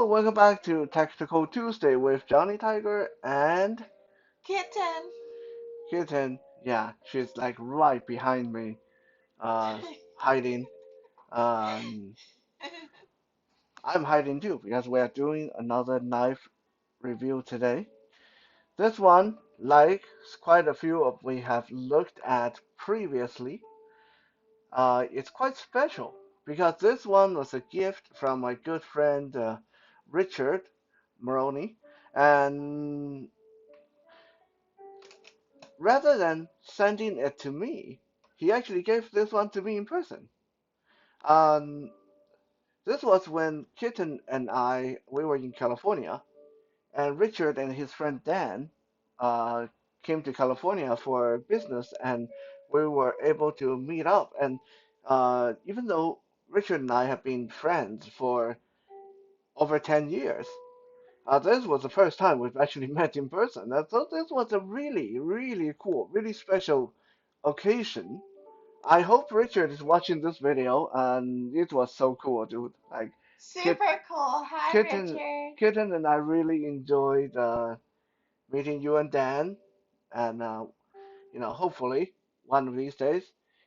welcome back to Tactical Tuesday with Johnny Tiger and Kitten. Kitten. Yeah, she's like right behind me, uh, hiding. Um, I'm hiding too because we are doing another knife review today. This one, like quite a few of we have looked at previously, it's quite special because this one was a gift from my good friend Richard Maroney, and rather than sending it to me, he actually gave this one to me in person. Um, this was when Kitten and I we were in California, and Richard and his friend Dan uh, came to California for business, and we were able to meet up. And even though Richard and I have been friends for over 10 years, this was the first time we've actually met in person. So this was a really, really cool, really special occasion. I hope Richard is watching this video, and it was so cool, dude. Like, Kit, Super cool. Hi, Kitten, Richard. Kitten, and I really enjoyed meeting you and Dan, and hopefully one of these days,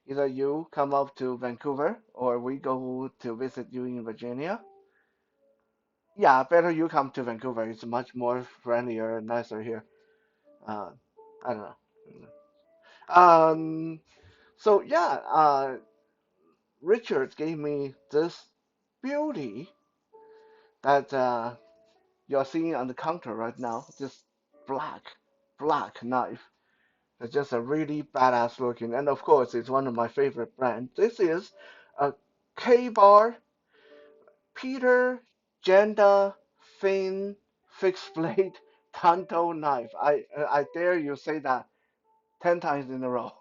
either you come up to Vancouver or we go to visit you in Virginia. Yeah, better you come to Vancouver. It's much more friendlier and nicer here. Uh, I don't know. Um, so yeah, Richard gave me this beauty that you're seeing on the counter right now. This black, black knife. It's just a really badass looking, and of course, it's one of my favorite brands. This is a K-bar Peter Janda Thin Fixed Blade Tanto knife. I dare you say that 10 times in a row.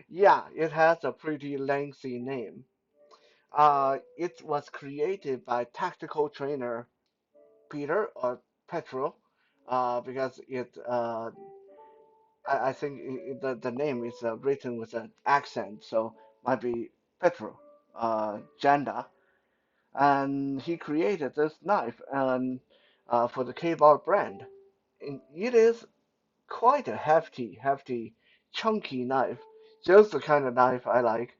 Yeah, it has a pretty lengthy name. It was created by tactical trainer Peter or Petro, because I think the name is written with an accent, so might be Petro, Janda, and he created this knife and for the K-Bar brand. And it is quite a hefty, chunky knife, just the kind of knife I like.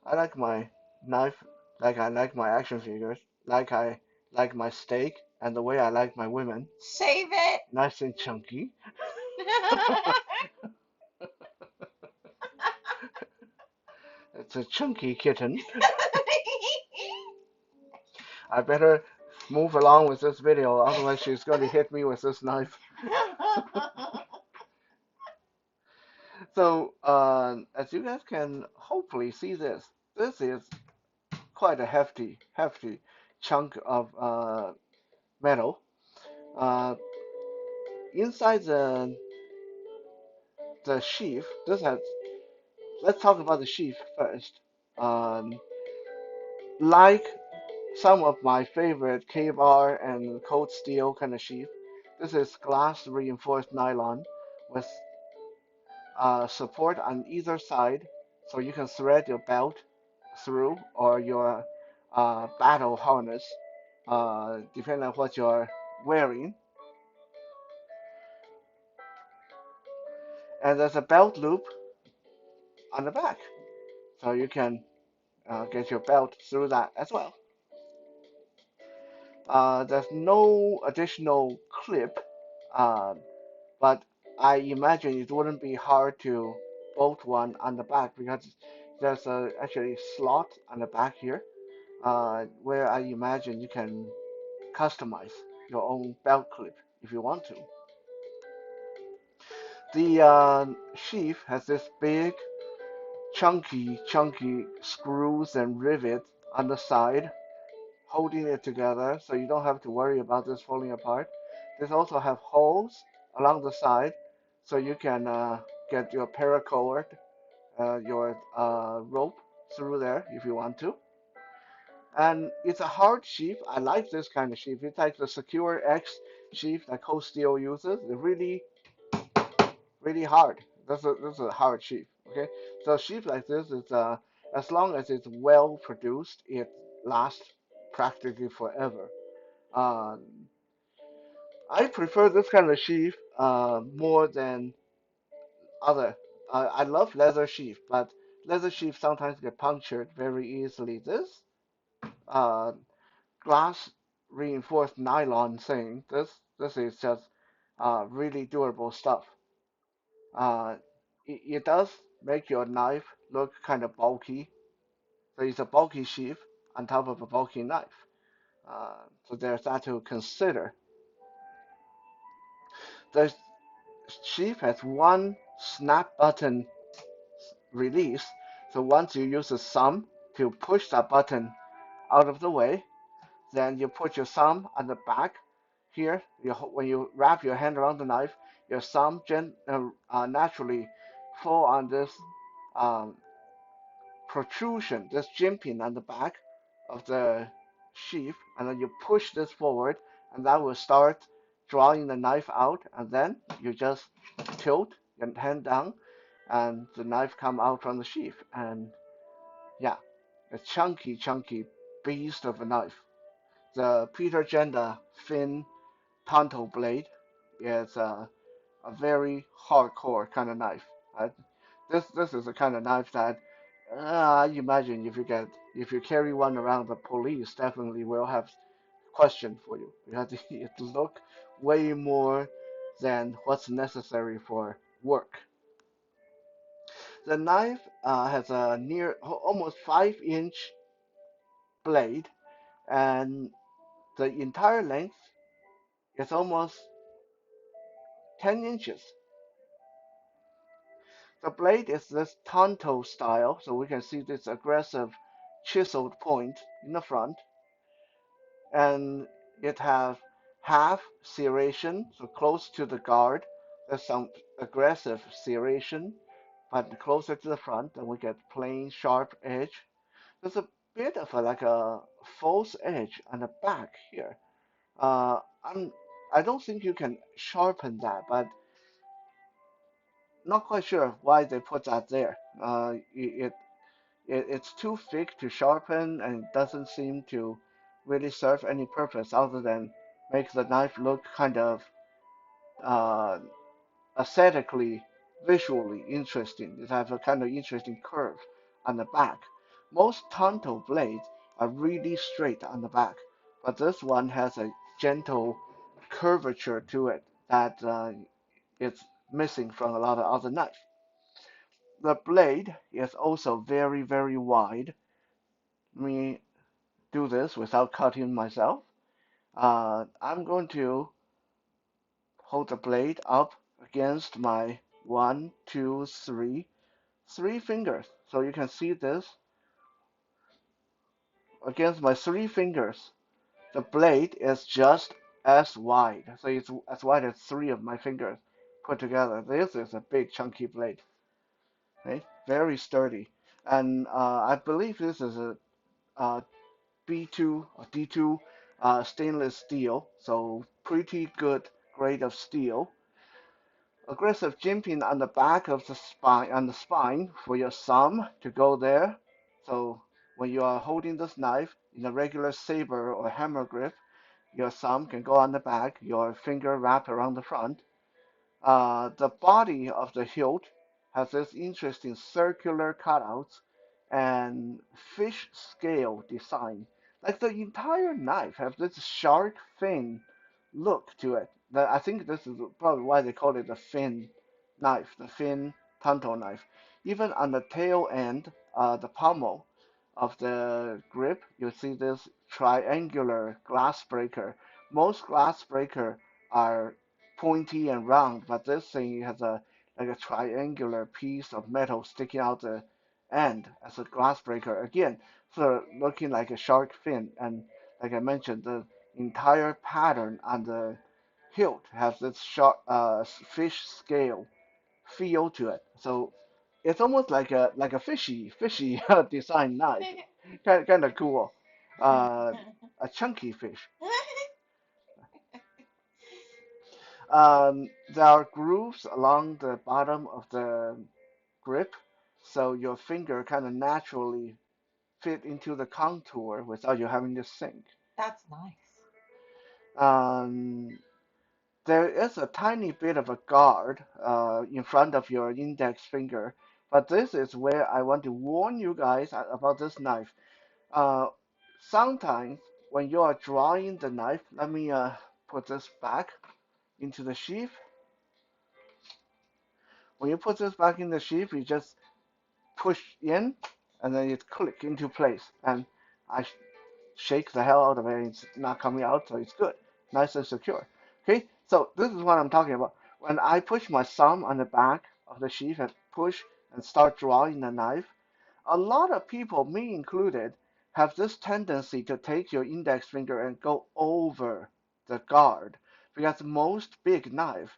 I like my knife like I like my action figures, like I like my steak, and the way I like my women, Save it. nice and chunky. It's a chunky kitten. I better move along with this video, otherwise she's going to hit me with this knife. So, as you guys can hopefully see this is quite a hefty chunk of metal. Uh, Inside the sheath, this has. Let's talk about the sheath first. Um, like some of my favorite K-bar and cold steel kind of sheath, this is glass reinforced nylon with support on either side, so you can thread your belt through or your battle harness, depending on what you're wearing. And there's a belt loop on the back, so you can get your belt through that as well. There's no additional clip, uh, but I imagine it wouldn't be hard to bolt one on the back because there's a actually slot on the back here, where I imagine you can customize your own belt clip if you want to. The sheath has this big, chunky screws and rivets on the side, holding it together, so you don't have to worry about this falling apart. This also have holes along the side, so you can get your paracord, your rope through there if you want to. And it's a hard sheath. I like this kind of sheath. It's like the Secure X sheath that Cold Steel uses. It's really hard. That's a hard sheath. Okay, so a sheath like this is as long as it's well produced, it lasts practically forever. Uh, I prefer this kind of sheath more than other. I love leather sheath, but leather sheath sometimes get punctured very easily. This uh, glass reinforced nylon thing, this is just really durable stuff. Uh, it does make your knife look kind of bulky. So it's a bulky sheath on top of a bulky knife. So there's that to consider. The sheath has one snap button release. So once you use the thumb to push that button out of the way, then you put your thumb on the back here. When you wrap your hand around the knife, your thumb naturally fall on this um, protrusion, this jimping on the back of the sheath, and then you push this forward, and that will start drawing the knife out, and then you just tilt your hand down, and the knife come out from the sheath, and yeah, a chunky, chunky beast of a knife. The Peter Jenda thin Tonto blade is a very hardcore kind of knife. Uh, this is the kind of knife that I imagine if you carry one around, the police definitely will have question for you because it look way more than what's necessary for work. The knife has a near almost 5-inch blade, and the entire length is almost 10 inches. The blade is this Tonto style, so we can see this aggressive chiseled point in the front, and it has half serration, so close to the guard. There's some aggressive serration, but closer to the front, and we get plain sharp edge. There's a bit of like a false edge on the back here. Uh, I'm I don't think you can sharpen that, but not quite sure why they put that there. It's too thick to sharpen and doesn't seem to really serve any purpose other than make the knife look kind of uh, aesthetically, visually interesting. It has a kind of interesting curve on the back. Most Tonto blades are really straight on the back, but this one has a gentle curvature to it that it's missing from a lot of other knives. The blade is also very, very wide. Let me do this without cutting myself. I'm going to hold the blade up against my one, two, three fingers. So you can see this against my three fingers. The blade is just as wide. So it's as wide as three of my fingers put together. This is a big chunky blade, right? Very sturdy. And I believe this is a B2 or D2 stainless steel, so pretty good grade of steel. Aggressive jimping on the back of the spine, on the spine for your thumb to go there. So when you are holding this knife in a regular saber or hammer grip, your thumb can go on the back, your finger wrap around the front. The body of the hilt has this interesting circular cutouts and fish scale design. Like the entire knife has this shark fin look to it. I think this is probably why they call it the fin knife, the fin tanto knife. Even on the tail end, the pommel of the grip, you see this triangular glass breaker. Most glass breaker are pointy and round, but this thing has a like a triangular piece of metal sticking out the end as a glass breaker. Again, sort of looking like a shark fin. And like I mentioned, the entire pattern on the hilt has this sharp fish scale feel to it. So it's almost like a fishy design knife. Kind of cool. Uh, a chunky fish. There are grooves along the bottom of the grip, so your finger kind of naturally fit into the contour without you having to sink. That's nice. Um, there is a tiny bit of a guard in front of your index finger, but this is where I want to warn you guys about this knife. Uh, Sometimes when you are drawing the knife, let me put this back into the sheath. When you put this back in the sheath, you just push in, and then it click into place. And I shake the hell out of it. It's not coming out, so it's good, nice and secure. Okay, so this is what I'm talking about. When I push my thumb on the back of the sheath and push and start drawing the knife, a lot of people, me included, have this tendency to take your index finger and go over the guard because most big knives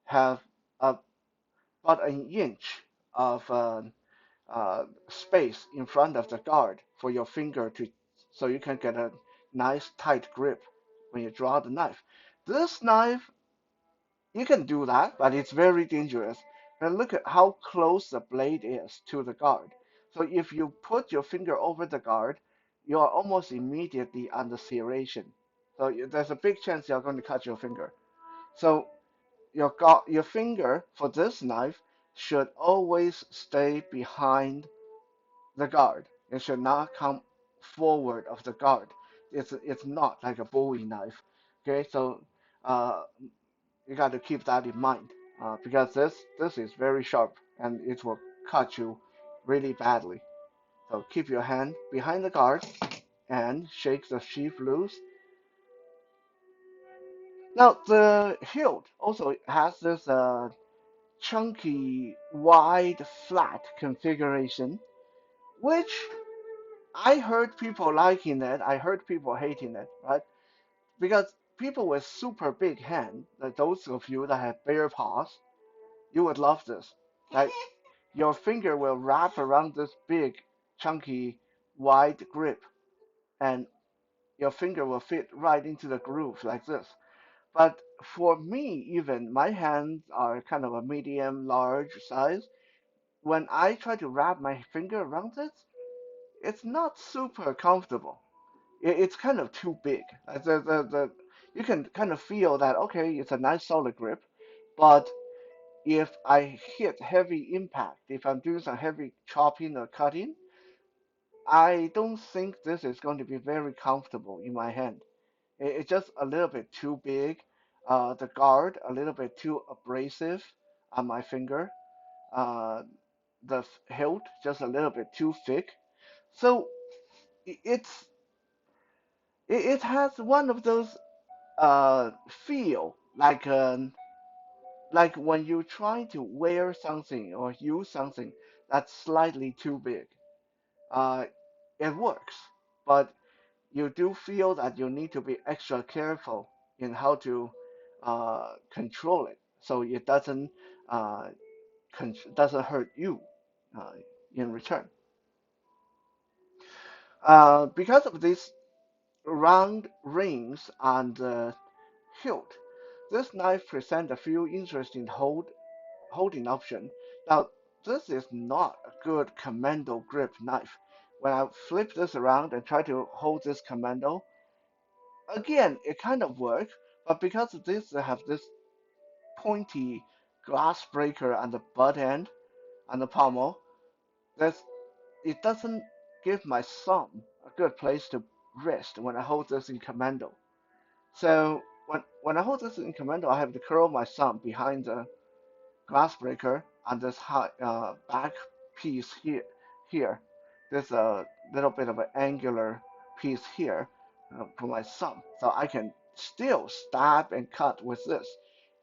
have about an inch of space in front of the guard for your finger to, so you can get a nice tight grip when you draw the knife. This knife, you can do that, but it's very dangerous. And look at how close the blade is to the guard. So if you put your finger over the guard, you are almost immediately under serration. So there's a big chance you're going to cut your finger. So your finger for this knife should always stay behind the guard. It should not come forward of the guard. It's not like a Bowie knife. Okay, so uh, you got to keep that in mind because this is very sharp and it will cut you really badly. So keep your hand behind the guard and shake the sheath loose. Now the hilt also has this chunky, wide, flat configuration, which I heard people liking it. I heard people hating it, right? Because people with super big hands, like those of you that have bare paws, you would love this. Like your finger will wrap around this big, chunky, wide grip, and your finger will fit right into the groove like this. But for me, even my hands are kind of a medium, large size. When I try to wrap my finger around it, it's not super comfortable. It's kind of too big. You can kind of feel that, okay, it's a nice solid grip, but if I hit heavy impact, if I'm doing some heavy chopping or cutting, I don't think this is going to be very comfortable in my hand. It's just a little bit too big. The guard a little bit too abrasive on my finger. Uh, the hilt just a little bit too thick. So it's it has one of those feel like when you try to wear something or use something that's slightly too big. Uh, it works, but you do feel that you need to be extra careful in how to control it so it uh, doesn't hurt you uh, in return. Because of these round rings on the hilt, this knife presents a few interesting holding options. Now, this is not a good commando grip knife. When I flip this around and try to hold this commando, again, it kind of works, but because of this, I have this pointy glass breaker on the butt end, on the pommel, that's, it doesn't give my thumb a good place to rest when I hold this in commando. So when I hold this in commando, I have to curl my thumb behind the glass breaker on this back piece here. There's a little bit of an angular piece here for my thumb, so I can still stab and cut with this,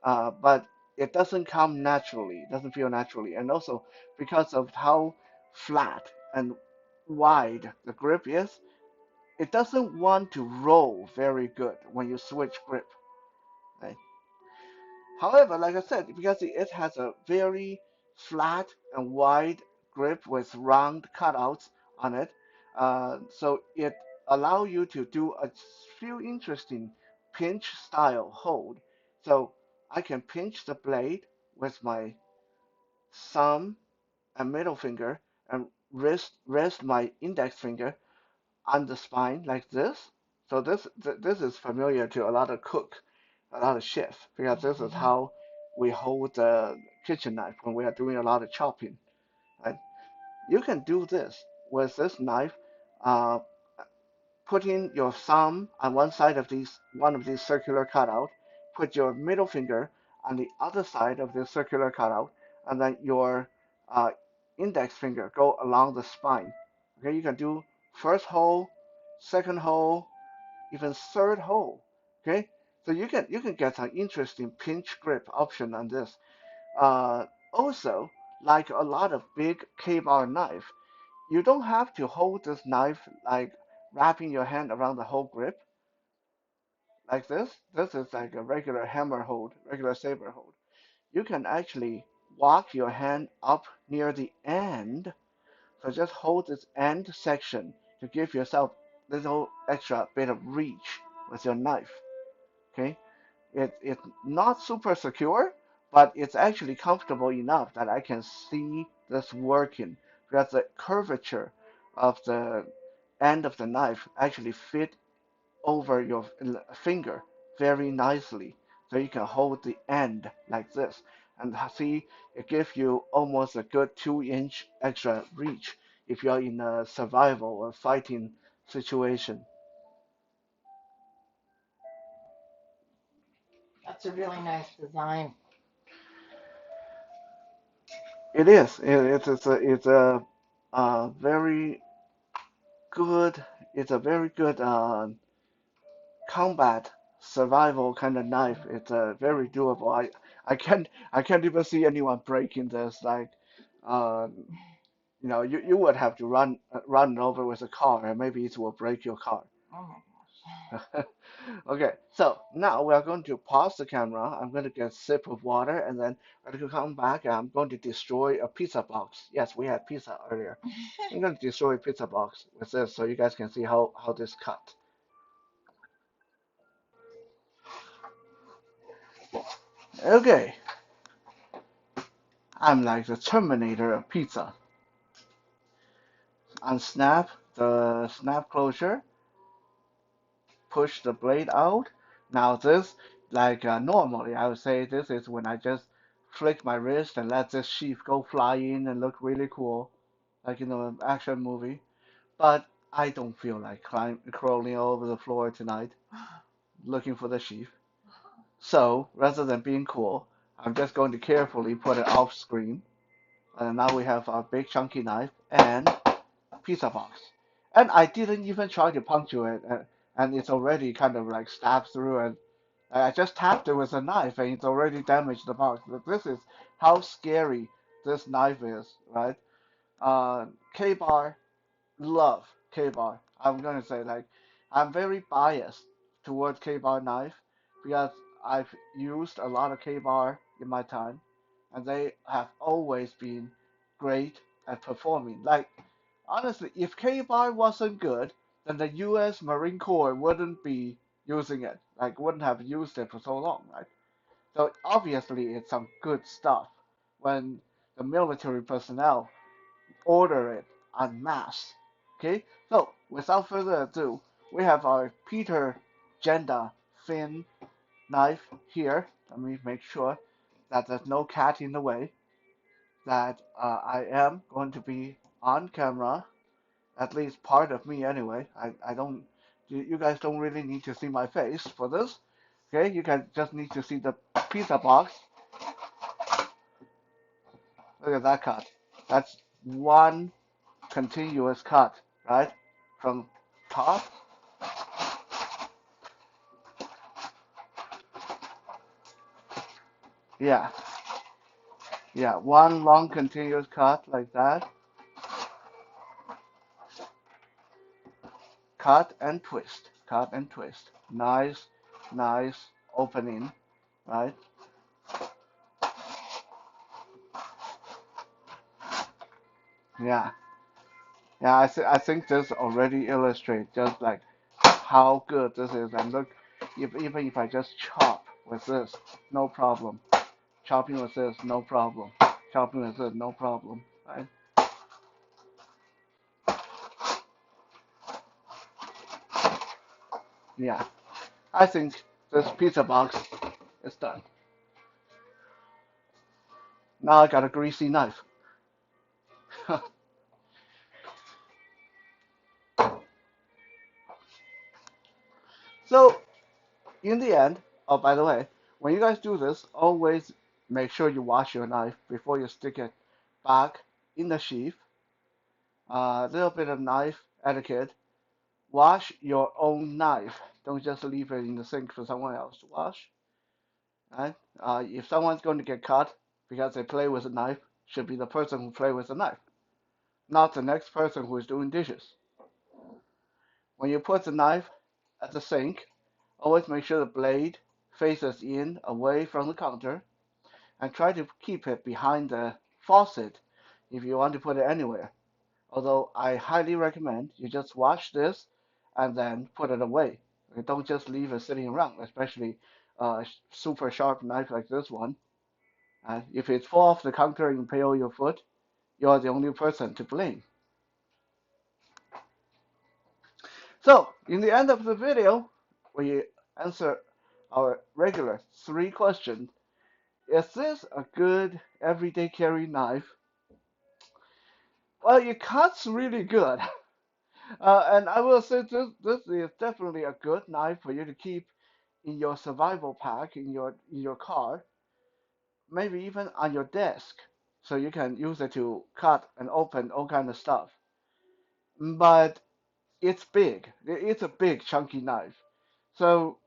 but it doesn't come naturally. It doesn't feel naturally, and also because of how flat and wide the grip is, it doesn't want to roll very good when you switch grip. Right? However, like I said, because it has a very flat and wide grip with round cutouts on it, so it allow you to do a few interesting pinch style hold. So I can pinch the blade with my thumb and middle finger and rest my index finger on the spine like this. So this is familiar to a lot of cook, a lot of chef, because this is Mhm. how we hold the kitchen knife when we are doing a lot of chopping. Right? You can do this with this knife, uh, putting your thumb on one of these circular cutout, put your middle finger on the other side of the circular cutout, and then your uh, index finger go along the spine. Okay, you can do first hole, second hole, even third hole. Okay, so you can get an interesting pinch grip option on this. Also, like a lot of big K-bar knife, you don't have to hold this knife like wrapping your hand around the whole grip like this. This is like a regular hammer hold, regular saber hold. You can actually walk your hand up near the end. So just hold this end section to give yourself little extra bit of reach with your knife. Okay, it's not super secure, but it's actually comfortable enough that I can see this working because the curvature of the end of the knife actually fit over your finger very nicely. So you can hold the end like this and see it gives you almost a good 2-inch extra reach if you're in a survival or fighting situation. That's a really nice design. It is. It's a very good. It's a very good combat survival kind of knife. It's very doable. I can't even see anyone breaking this. Like, uh, you would have to run it over with a car, and maybe it will break your car. Oh my gosh. Okay, so now we are going to pause the camera. I'm going to get a sip of water, and then I'm going to come back, and I'm going to destroy a pizza box. Yes, we had pizza earlier. I'm going to destroy a pizza box with this so you guys can see how this cut. Okay, I'm like the Terminator of pizza. Unsnap the snap closure, push the blade out. Now this, like normally, I would say this is when I just flick my wrist and let this sheath go flying and look really cool, like in an action movie. But I don't feel like crawling over the floor tonight looking for the sheath. So rather than being cool, I'm just going to carefully put it off screen. And now we have our big chunky knife and pizza box. And I didn't even try to puncture it, and it's already kind of like stabbed through, and I just tapped it with a knife, and it's already damaged the box. But this is how scary this knife is, right? K-bar, love K-bar. I'm gonna say like I'm very biased towards K-bar knife because I've used a lot of K-bar in my time, and they have always been great at performing. Like honestly, if K-bar wasn't good, then the U.S. Marine Corps wouldn't be using it. Like wouldn't have used it for so long, right? So obviously it's some good stuff when the military personnel order it en masse. Okay, so without further ado, we have our Peter Genda thin knife here. Let me make sure that there's no cat in the way, that I am going to be on camera, at least part of me anyway. I don't, you guys don't really need to see my face for this. Okay, you guys just need to see the pizza box. Look at that cut. That's one continuous cut, right? From top, yeah, yeah, one long continuous cut like that. Cut and twist, cut and twist. Nice, nice opening, right? Yeah, yeah. I think this already illustrates just like how good this is. And look, even if I just chop with this, no problem. Chopping with this, no problem. Chopping with this, no problem, right? Yeah, I think this pizza box is done. Now I got a greasy knife. So in the end, oh by the way, when you guys do this, always make sure you wash your knife before you stick it back in the sheath. A little bit of knife etiquette. Wash your own knife. Don't just leave it in the sink for someone else to wash. Right? If someone's going to get cut because they play with a knife, should be the person who play with the knife, not the next person who is doing dishes. When you put the knife at the sink, always make sure the blade faces in away from the counter and try to keep it behind the faucet if you want to put it anywhere. Although I highly recommend you just wash this and then put it away. Don't just leave it sitting around, especially a super sharp knife like this one. If it fall off the counter and impale your foot, you're the only person to blame. So, in the end of the video, we answer our regular three questions. Is this a good everyday carry knife? Well, it cuts really good. And I will say this is definitely a good knife for you to keep in your survival pack in your car, maybe even on your desk, so you can use it to cut and open all kind of stuff. But it's big. It's a big chunky knife. So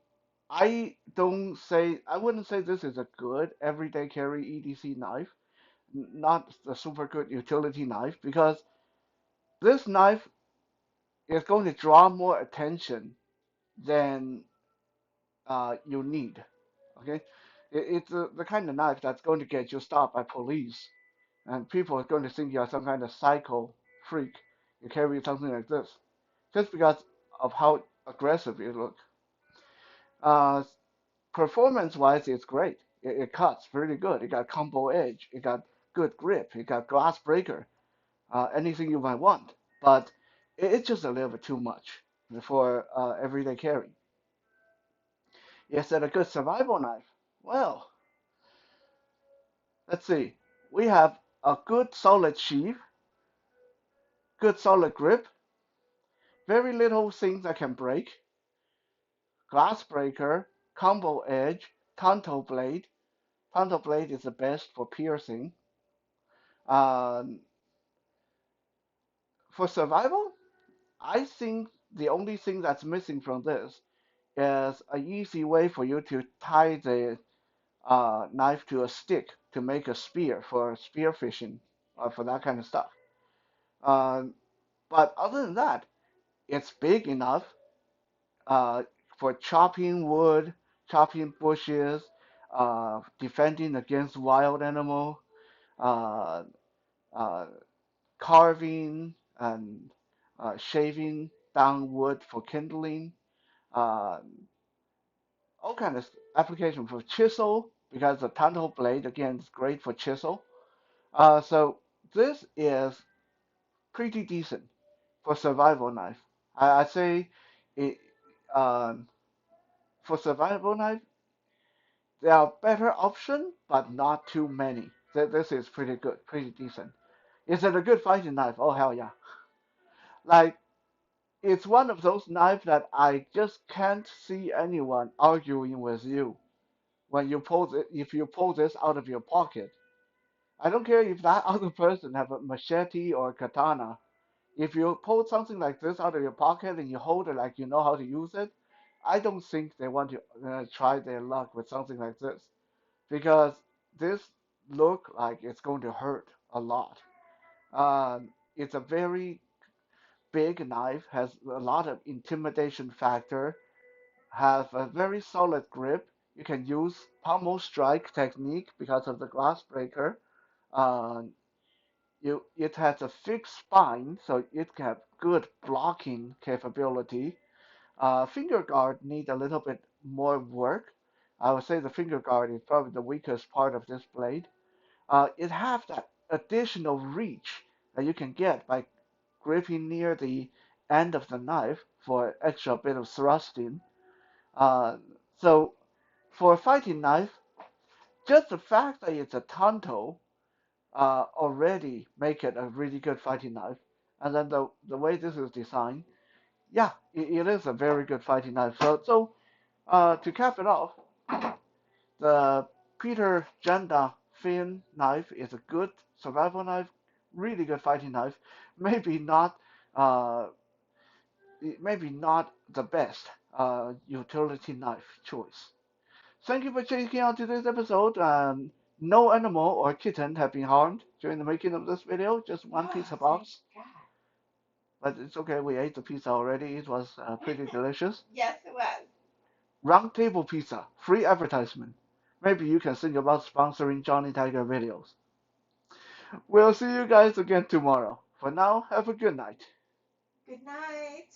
I wouldn't say this is a good everyday carry EDC knife, not the super good utility knife, because this knife is going to draw more attention than you need. Okay, it's the kind of knife that's going to get you stopped by police, and people are going to think you're some kind of psycho freak. You carry something like this just because of how aggressive you look. Uh, Performance-wise, it's great. It cuts really good. It got combo edge. It got good grip. It got glass breaker. Anything you might want, but it's just a little bit too much for everyday carry. Is that a good survival knife? Well, let's see. We have a good solid sheath, good solid grip, very little things that can break, glass breaker, combo edge, tanto blade. Tanto blade is the best for piercing. Um, for survival, I think the only thing that's missing from this is an easy way for you to tie the knife to a stick to make a spear for spear fishing or for that kind of stuff. Um, but other than that, it's big enough uh, for chopping wood, chopping bushes, defending against wild animal, uh, uh, carving and shaving down wood for kindling, uh, all kind of application for chisel because the tanto blade again is great for chisel. So this is pretty decent for survival knife. I say it um, for survival knife there are better options, but not too many. This is pretty good, pretty decent. Is it a good fighting knife? Oh hell yeah! Like it's one of those knives that I just can't see anyone arguing with you when you pull it. If you pull this out of your pocket, I don't care if that other person have a machete or a katana. If you pull something like this out of your pocket and you hold it like you know how to use it, I don't think they want to try their luck with something like this because this look like it's going to hurt a lot. It's a very big knife, has a lot of intimidation factor, have a very solid grip. You can use pommel strike technique because of the glass breaker. Uh, it has a fixed spine, so it can have good blocking capability. Finger guard need a little bit more work. I would say the finger guard is probably the weakest part of this blade. It has that additional reach that you can get by gripping near the end of the knife for extra bit of thrusting. Uh, so for a fighting knife, just the fact that it's a tanto already make it a really good fighting knife. And then the way this is designed, yeah, it is a very good fighting knife. So to cap it off, the Peter Janda Finn knife is a good survival knife, really good fighting knife. Maybe not, uh, maybe not the best utility knife choice. Thank you for checking out today's episode. No animal or kitten have been harmed during the making of this video. Just one Oh, pizza thank box, God. but it's okay. We ate the pizza already. It was pretty delicious. Yes, it was. Round Table Pizza, free advertisement. Maybe you can think about sponsoring Johnny Tiger videos. We'll see you guys again tomorrow. For now, have a good night. Good night.